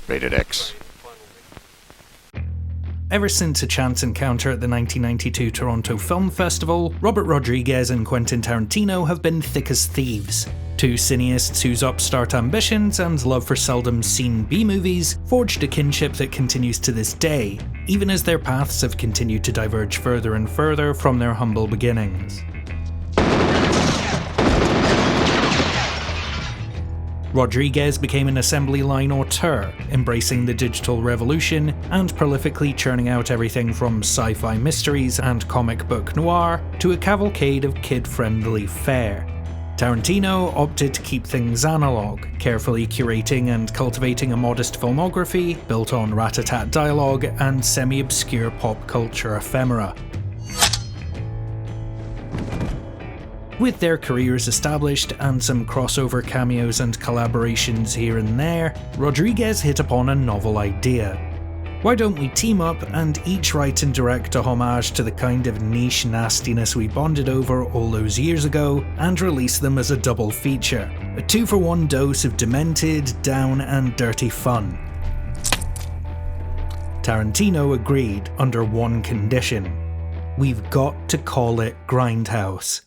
Rated X. Ever since a chance encounter at the 1992 Toronto Film Festival, Robert Rodriguez and Quentin Tarantino have been thick as thieves. Two cineasts whose upstart ambitions and love for seldom-seen B-movies forged a kinship that continues to this day, even as their paths have continued to diverge further and further from their humble beginnings. Rodriguez became an assembly line auteur, embracing the digital revolution and prolifically churning out everything from sci-fi mysteries and comic book noir to a cavalcade of kid-friendly fare. Tarantino opted to keep things analog, carefully curating and cultivating a modest filmography built on rat-a-tat dialogue and semi-obscure pop culture ephemera. With their careers established and some crossover cameos and collaborations here and there, Rodriguez hit upon a novel idea. Why don't we team up and each write and direct a homage to the kind of niche nastiness we bonded over all those years ago and release them as a double feature, a 2-for-1 dose of demented, down and dirty fun. Tarantino agreed under one condition: we've got to call it Grindhouse.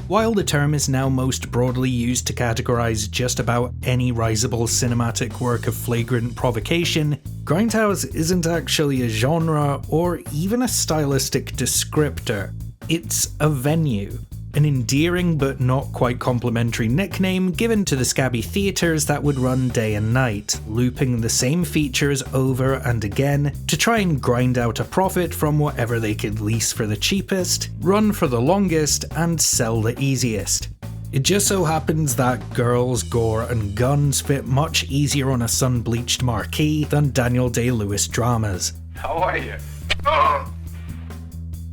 While the term is now most broadly used to categorize just about any risible cinematic work of flagrant provocation, Grindhouse isn't actually a genre or even a stylistic descriptor. It's a venue, an endearing but not quite complimentary nickname given to the scabby theatres that would run day and night, looping the same features over and again to try and grind out a profit from whatever they could lease for the cheapest, run for the longest, and sell the easiest. It just so happens that girls, gore, and guns fit much easier on a sun-bleached marquee than Daniel Day-Lewis dramas. How are you?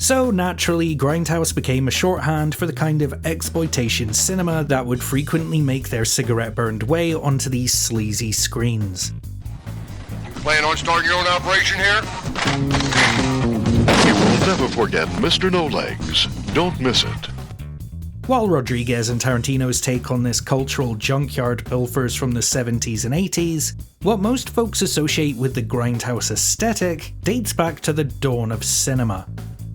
So naturally, Grindhouse became a shorthand for the kind of exploitation cinema that would frequently make their cigarette-burned way onto these sleazy screens. You plan on starting your own operation here? You will never forget Mr. No Legs. Don't miss it. While Rodriguez and Tarantino's take on this cultural junkyard pilfers from the 70s and 80s, what most folks associate with the Grindhouse aesthetic dates back to the dawn of cinema.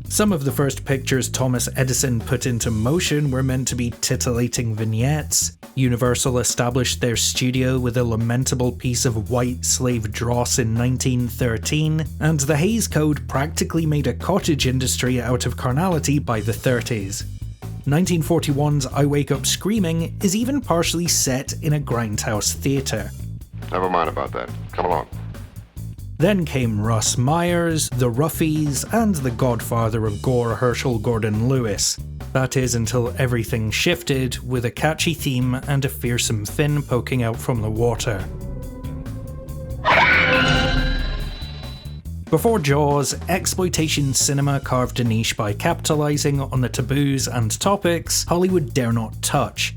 Some of the first pictures Thomas Edison put into motion were meant to be titillating vignettes. Universal established their studio with a lamentable piece of white slave dross in 1913, and the Hays Code practically made a cottage industry out of carnality by the 30s. 1941's I Wake Up Screaming is even partially set in a Grindhouse theatre. Never mind about that. Come along. Then came Russ Myers, The Ruffies, and the godfather of gore, Herschel Gordon Lewis. That is until everything shifted with a catchy theme and a fearsome fin poking out from the water. Before Jaws, exploitation cinema carved a niche by capitalizing on the taboos and topics Hollywood dare not touch.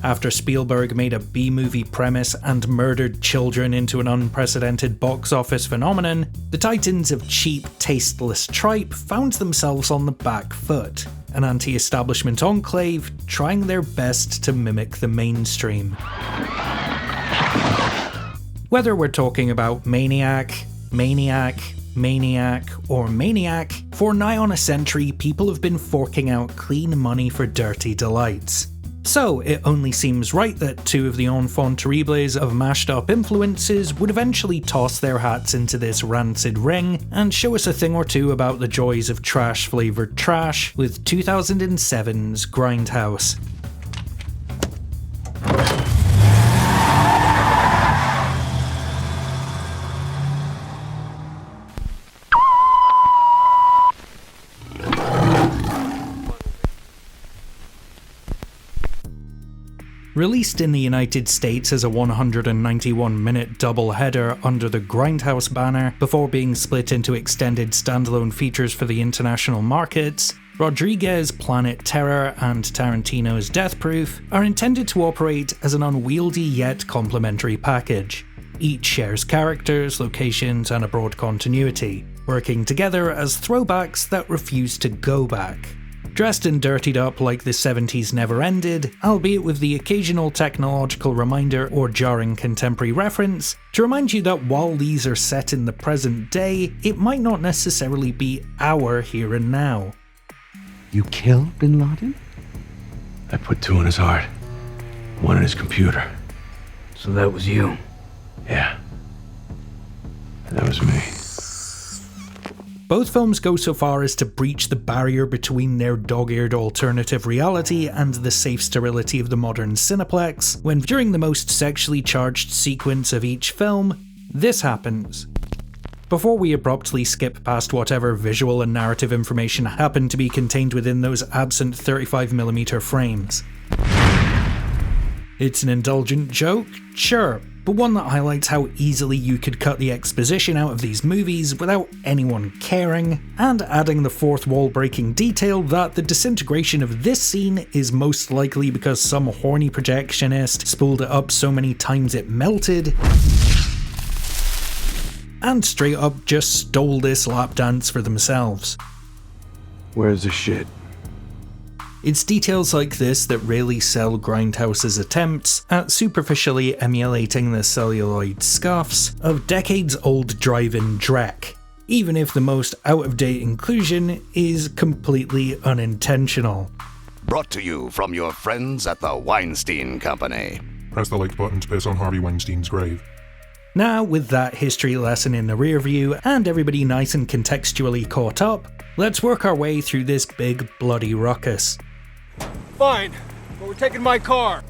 After Spielberg made a B-movie premise and murdered children into an unprecedented box office phenomenon, the titans of cheap, tasteless tripe found themselves on the back foot, an anti-establishment enclave trying their best to mimic the mainstream. Whether we're talking about Maniac, or Maniac, for nigh on a century people have been forking out clean money for dirty delights. So it only seems right that two of the enfants terribles of mashed up influences would eventually toss their hats into this rancid ring and show us a thing or two about the joys of trash-flavoured trash with 2007's Grindhouse. Released in the United States as a 191-minute double-header under the Grindhouse banner before being split into extended standalone features for the international markets, Rodriguez' Planet Terror and Tarantino's Death Proof are intended to operate as an unwieldy yet complementary package. Each shares characters, locations, and a broad continuity, working together as throwbacks that refuse to go back. Dressed and dirtied up like the 70s never ended, albeit with the occasional technological reminder or jarring contemporary reference, to remind you that while these are set in the present day, it might not necessarily be our here and now. You killed Bin Laden? I put 2 in his heart, 1 in his computer. So that was you? Yeah. That was me. Both films go so far as to breach the barrier between their dog-eared alternative reality and the safe sterility of the modern cineplex, when during the most sexually charged sequence of each film, this happens. Before we abruptly skip past whatever visual and narrative information happened to be contained within those absent 35mm frames. It's an indulgent joke? Sure, but one that highlights how easily you could cut the exposition out of these movies without anyone caring, and adding the fourth wall breaking detail that the disintegration of this scene is most likely because some horny projectionist spooled it up so many times it melted, and straight up just stole this lap dance for themselves. Where's the shit? It's details like this that really sell Grindhouse's attempts at superficially emulating the celluloid scuffs of decades-old drive-in dreck, even if the most out-of-date inclusion is completely unintentional. Brought to you from your friends at the Weinstein Company. Press the like button to piss on Harvey Weinstein's grave. Now, with that history lesson in the rear view and everybody nice and contextually caught up, let's work our way through this big bloody ruckus. Fine, but we're taking my car.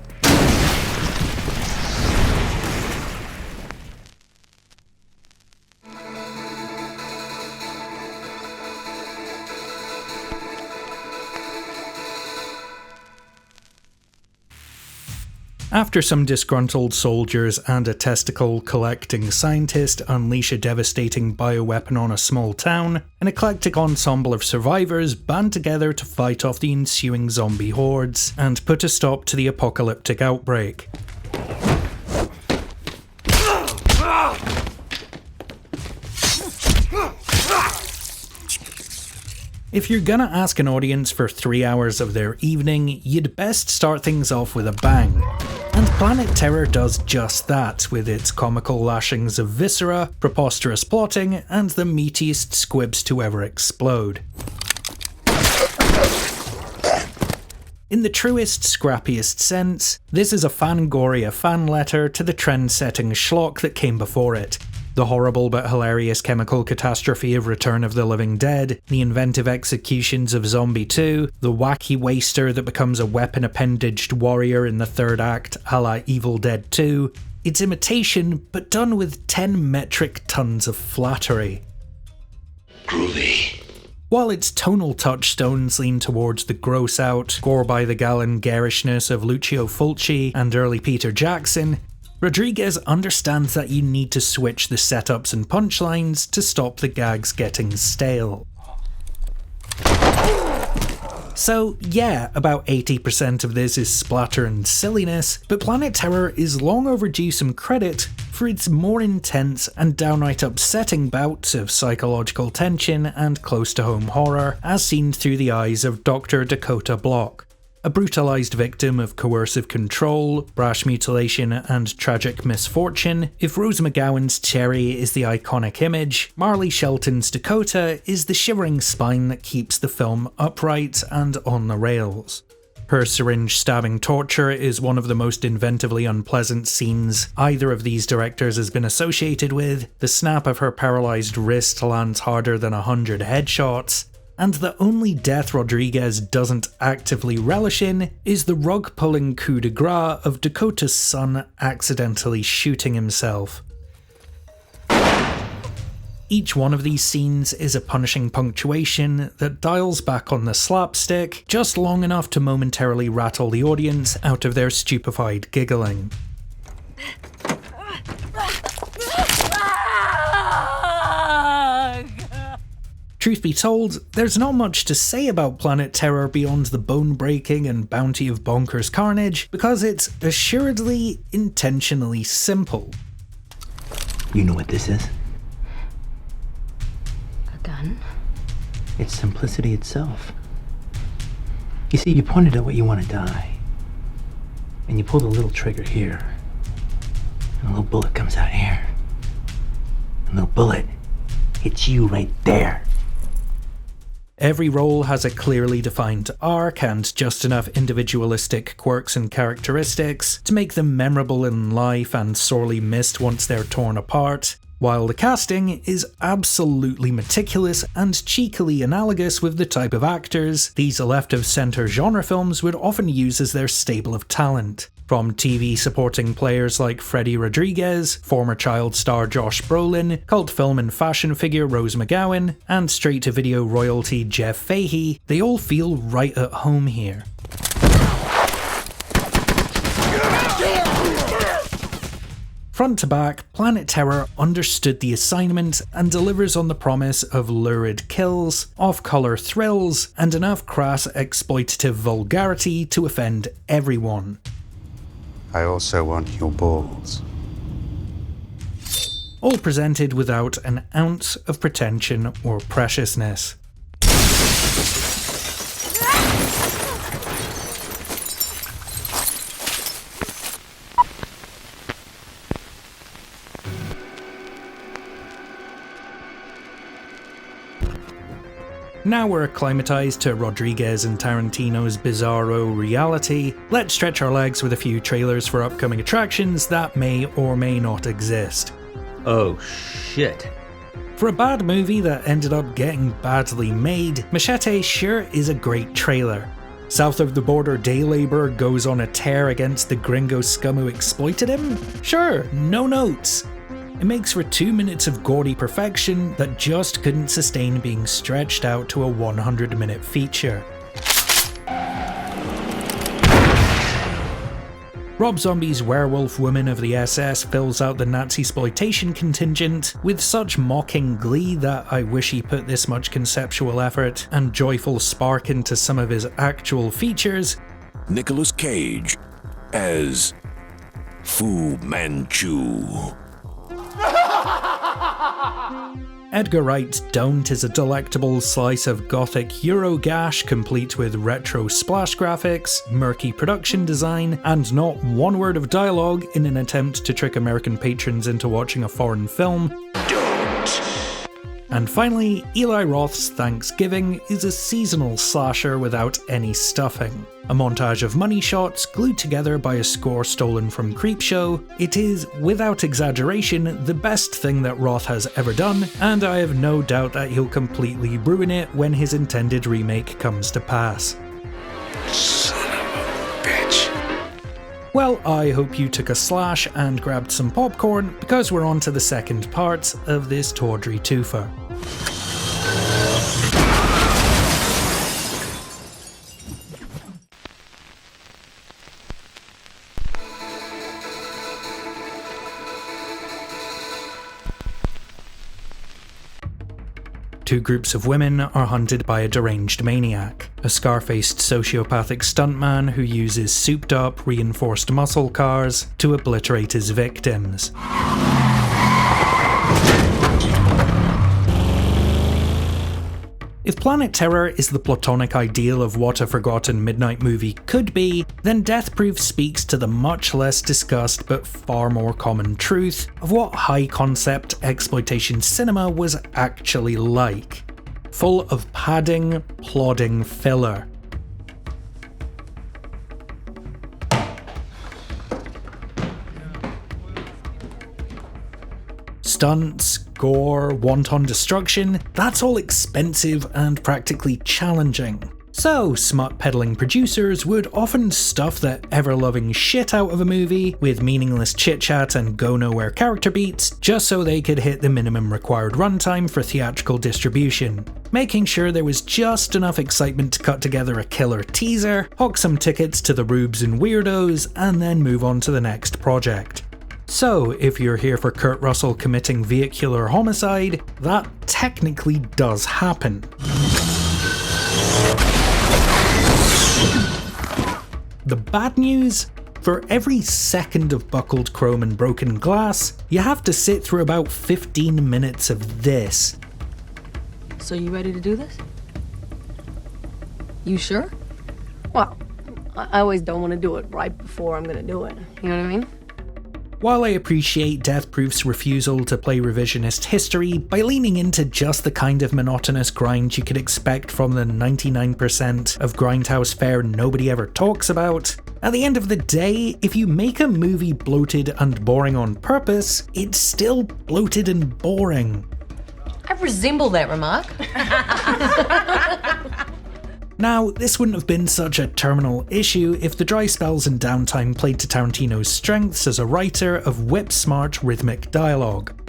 After some disgruntled soldiers and a testicle-collecting scientist unleash a devastating bioweapon on a small town, an eclectic ensemble of survivors band together to fight off the ensuing zombie hordes and put a stop to the apocalyptic outbreak. If you're gonna ask an audience for 3 hours of their evening, you'd best start things off with a bang. And Planet Terror does just that, with its comical lashings of viscera, preposterous plotting, and the meatiest squibs to ever explode. In the truest, scrappiest sense, this is a Fangoria fan letter to the trend-setting schlock that came before it. The horrible but hilarious chemical catastrophe of Return of the Living Dead, the inventive executions of Zombie 2, the wacky waster that becomes a weapon-appendaged warrior in the third act a la Evil Dead 2, it's imitation but done with 10 metric tons of flattery. Groovy. While its tonal touchstones lean towards the gross-out, gore-by-the-gallon garishness of Lucio Fulci and early Peter Jackson, Rodriguez understands that you need to switch the setups and punchlines to stop the gags getting stale. So yeah, about 80% of this is splatter and silliness, but Planet Terror is long overdue some credit for its more intense and downright upsetting bouts of psychological tension and close-to-home horror as seen through the eyes of Dr. Dakota Block. A brutalized victim of coercive control, brash mutilation, and tragic misfortune, if Rose McGowan's Cherry is the iconic image, Marley Shelton's Dakota is the shivering spine that keeps the film upright and on the rails. Her syringe-stabbing torture is one of the most inventively unpleasant scenes either of these directors has been associated with, the snap of her paralysed wrist lands harder than 100 headshots, and the only death Rodriguez doesn't actively relish in is the rug-pulling coup de grace of Dakota's son accidentally shooting himself. Each one of these scenes is a punishing punctuation that dials back on the slapstick just long enough to momentarily rattle the audience out of their stupefied giggling. Truth be told, there's not much to say about Planet Terror beyond the bone-breaking and bounty of bonkers carnage, because it's assuredly intentionally simple. You know what this is? A gun? It's simplicity itself. You see, you point it at what you want to die, and you pull the little trigger here, and a little bullet comes out here. And the bullet hits you right there. Every role has a clearly defined arc and just enough individualistic quirks and characteristics to make them memorable in life and sorely missed once they're torn apart, while the casting is absolutely meticulous and cheekily analogous with the type of actors these left-of-centre genre films would often use as their stable of talent. From TV supporting players like Freddie Rodriguez, former child star Josh Brolin, cult film and fashion figure Rose McGowan, and straight-to-video royalty Jeff Fahey, they all feel right at home here. Front to back, Planet Terror understood the assignment and delivers on the promise of lurid kills, off-colour thrills, and enough crass exploitative vulgarity to offend everyone. I also want your balls. All presented without an ounce of pretension or preciousness. Now we're acclimatized to Rodriguez and Tarantino's bizarro reality, let's stretch our legs with a few trailers for upcoming attractions that may or may not exist. Oh shit. For a bad movie that ended up getting badly made, Machete sure is a great trailer. South of the border day labour goes on a tear against the gringo scum who exploited him? Sure, no notes. It makes for 2 minutes of gaudy perfection that just couldn't sustain being stretched out to a 100-minute feature. Rob Zombie's Werewolf Woman of the SS fills out the Nazi-exploitation contingent with such mocking glee that I wish he put this much conceptual effort and joyful spark into some of his actual features. Nicolas Cage as Fu Manchu. Edgar Wright's Don't is a delectable slice of gothic Eurogash complete with retro splash graphics, murky production design, and not one word of dialogue in an attempt to trick American patrons into watching a foreign film. Don't. And finally, Eli Roth's Thanksgiving is a seasonal slasher without any stuffing. A montage of money shots glued together by a score stolen from Creepshow, it is, without exaggeration, the best thing that Roth has ever done, and I have no doubt that he'll completely ruin it when his intended remake comes to pass. Son of a bitch. Well, I hope you took a slash and grabbed some popcorn, because we're on to the second part of this tawdry twofer. Two groups of women are hunted by a deranged maniac, a scar-faced sociopathic stuntman who uses souped-up, reinforced muscle cars to obliterate his victims. If Planet Terror is the platonic ideal of what a forgotten midnight movie could be, then Death Proof speaks to the much less discussed but far more common truth of what high-concept exploitation cinema was actually like. Full of padding, plodding filler. Stunts, gore, wanton destruction, that's all expensive and practically challenging. So, smut-peddling producers would often stuff the ever-loving shit out of a movie with meaningless chit-chat and go-nowhere character beats just so they could hit the minimum required runtime for theatrical distribution, making sure there was just enough excitement to cut together a killer teaser, hawk some tickets to the rubes and weirdos, and then move on to the next project. So, if you're here for Kurt Russell committing vehicular homicide, that technically does happen. The bad news? For every second of buckled chrome and broken glass, you have to sit through about 15 minutes of this. So you ready to do this? You sure? Well, I always don't want to do it right before I'm gonna do it. You know what I mean? While I appreciate Death Proof's refusal to play revisionist history by leaning into just the kind of monotonous grind you could expect from the 99% of Grindhouse fare nobody ever talks about, at the end of the day, if you make a movie bloated and boring on purpose, it's still bloated and boring. I resemble that remark. Now, this wouldn't have been such a terminal issue if the dry spells and downtime played to Tarantino's strengths as a writer of whip-smart rhythmic dialogue.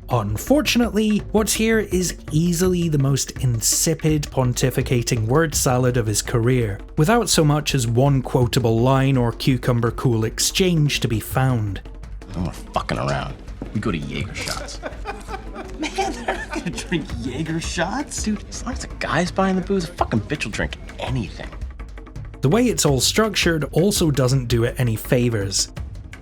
Unfortunately, what's here is easily the most insipid pontificating word salad of his career, without so much as one quotable line or cucumber cool exchange to be found. I'm not fucking around. We go to Jaeger shots. Man, they're not gonna drink Jaeger shots. Dude, as long as the guy's buying the booze, a fucking bitch will drink anything. The way it's all structured also doesn't do it any favours.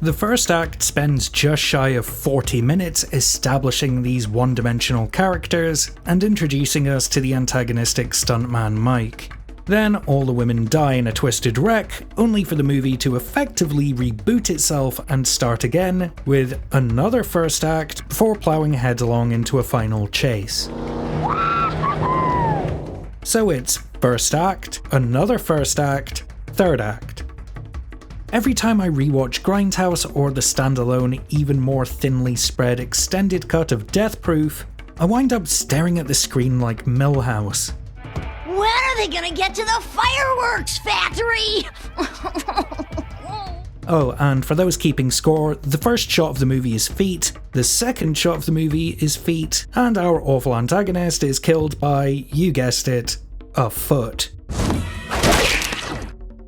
The first act spends just shy of 40 minutes establishing these one-dimensional characters and introducing us to the antagonistic stuntman Mike. Then all the women die in a twisted wreck, only for the movie to effectively reboot itself and start again with another first act before ploughing headlong into a final chase. So it's first act, another first act, third act. Every time I rewatch Grindhouse or the standalone, even more thinly spread extended cut of Death Proof, I wind up staring at the screen like Millhouse. When are they gonna get to the fireworks factory? Oh, and for those keeping score, the first shot of the movie is feet, the second shot of the movie is feet, and our awful antagonist is killed by, you guessed it, a foot.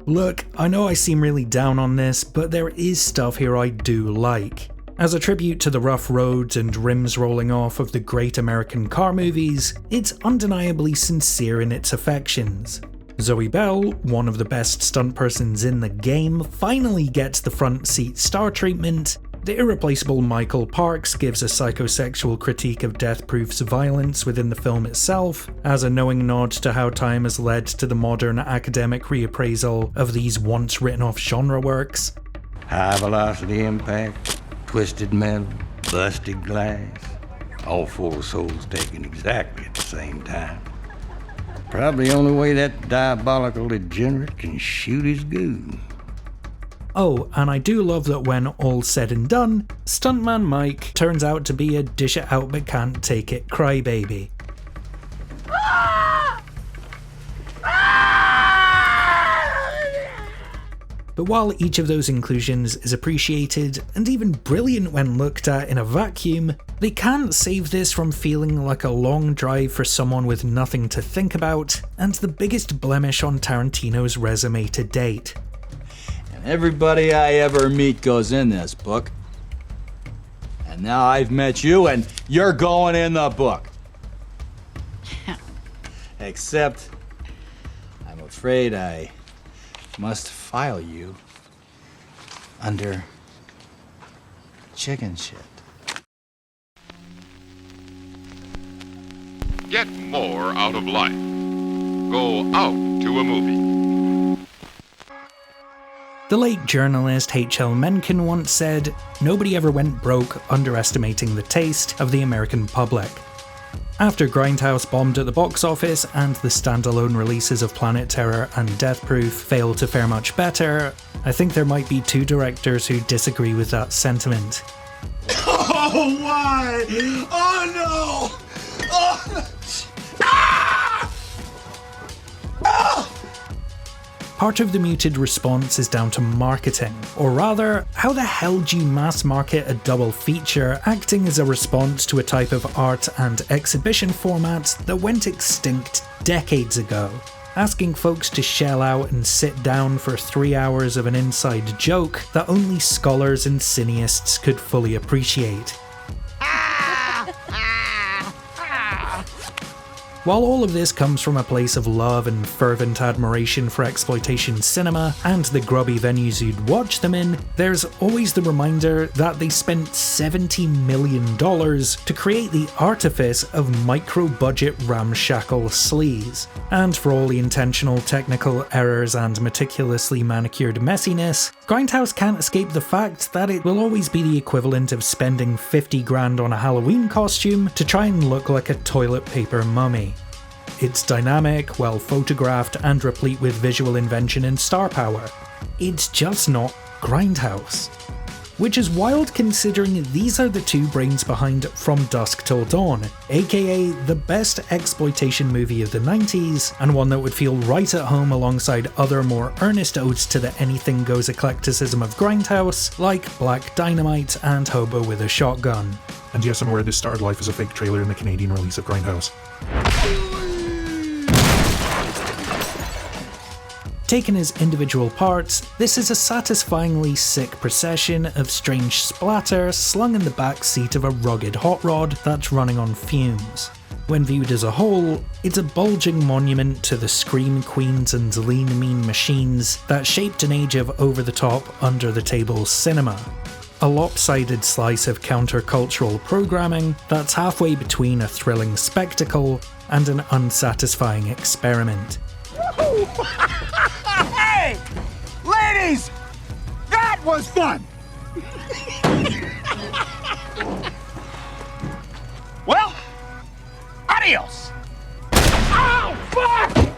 Look, I know I seem really down on this, but there is stuff here I do like. As a tribute to the rough roads and rims rolling off of the great American car movies, it's undeniably sincere in its affections. Zoe Bell, one of the best stuntpersons in the game, finally gets the front seat star treatment. The irreplaceable Michael Parks gives a psychosexual critique of Death Proof's violence within the film itself, as a knowing nod to how time has led to the modern academic reappraisal of these once written-off genre works. High velocity impact, twisted metal, busted glass, all four souls taken exactly at the same time. Probably the only way that diabolical degenerate can shoot his goo. Oh, and I do love that when all's said and done, Stuntman Mike turns out to be a dish it out but can't take it crybaby. But while each of those inclusions is appreciated and even brilliant when looked at in a vacuum, they can't save this from feeling like a long drive for someone with nothing to think about, and the biggest blemish on Tarantino's resume to date. Everybody I ever meet goes in this book. And now I've met you, and you're going in the book. Except, I'm afraid I must file you under chicken shit. Get more out of life. Go out to a movie. The late journalist H.L. Mencken once said, "Nobody ever went broke underestimating the taste of the American public." After Grindhouse bombed at the box office and the standalone releases of Planet Terror and Death Proof failed to fare much better, I think there might be two directors who disagree with that sentiment. Oh, why? Oh, no! Oh! Ah! Ah! Part of the muted response is down to marketing, or rather, how the hell do you mass market a double feature acting as a response to a type of art and exhibition format that went extinct decades ago? Asking folks to shell out and sit down for 3 hours of an inside joke that only scholars and cineasts could fully appreciate. While all of this comes from a place of love and fervent admiration for exploitation cinema and the grubby venues you'd watch them in, there's always the reminder that they spent $70 million to create the artifice of micro-budget ramshackle sleaze. And for all the intentional technical errors and meticulously manicured messiness, Grindhouse can't escape the fact that it will always be the equivalent of spending 50 grand on a Halloween costume to try and look like a toilet paper mummy. It's dynamic, well photographed, and replete with visual invention and star power. It's just not Grindhouse. Which is wild considering these are the two brains behind From Dusk Till Dawn, aka the best exploitation movie of the 90s, and one that would feel right at home alongside other more earnest odes to the anything goes eclecticism of Grindhouse, like Black Dynamite and Hobo with a Shotgun. And yes, I'm aware this started life as a fake trailer in the Canadian release of Grindhouse. Taken as individual parts, this is a satisfyingly sick procession of strange splatter slung in the back seat of a rugged hot rod that's running on fumes. When viewed as a whole, it's a bulging monument to the scream queens and lean mean machines that shaped an age of over-the-top, under-the-table cinema. A lopsided slice of countercultural programming that's halfway between a thrilling spectacle and an unsatisfying experiment. Hey! Ladies! That was fun! Well, adios! Oh, fuck!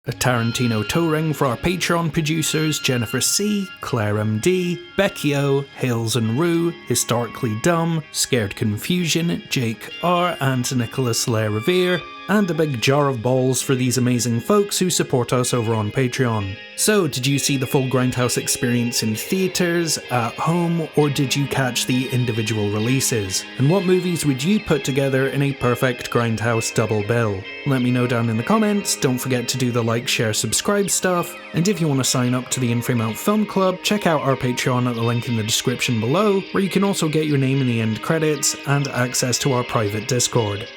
A Tarantino toe ring for our Patreon producers Jennifer C, Claire MD, Becky O, Hales and Rue, Historically Dumb, Scared Confusion, Jake R, and Nicholas Lair Revere, and a big jar of balls for these amazing folks who support us over on Patreon. So, did you see the full Grindhouse experience in theatres, at home, or did you catch the individual releases? And what movies would you put together in a perfect Grindhouse double bill? Let me know down in the comments, don't forget to do the like, share, subscribe stuff, and if you want to sign up to the In Frame Out Film Club, check out our Patreon at the link in the description below, where you can also get your name in the end credits and access to our private Discord.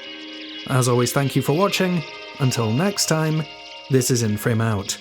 As always, thank you for watching. Until next time, this is In Frame Out.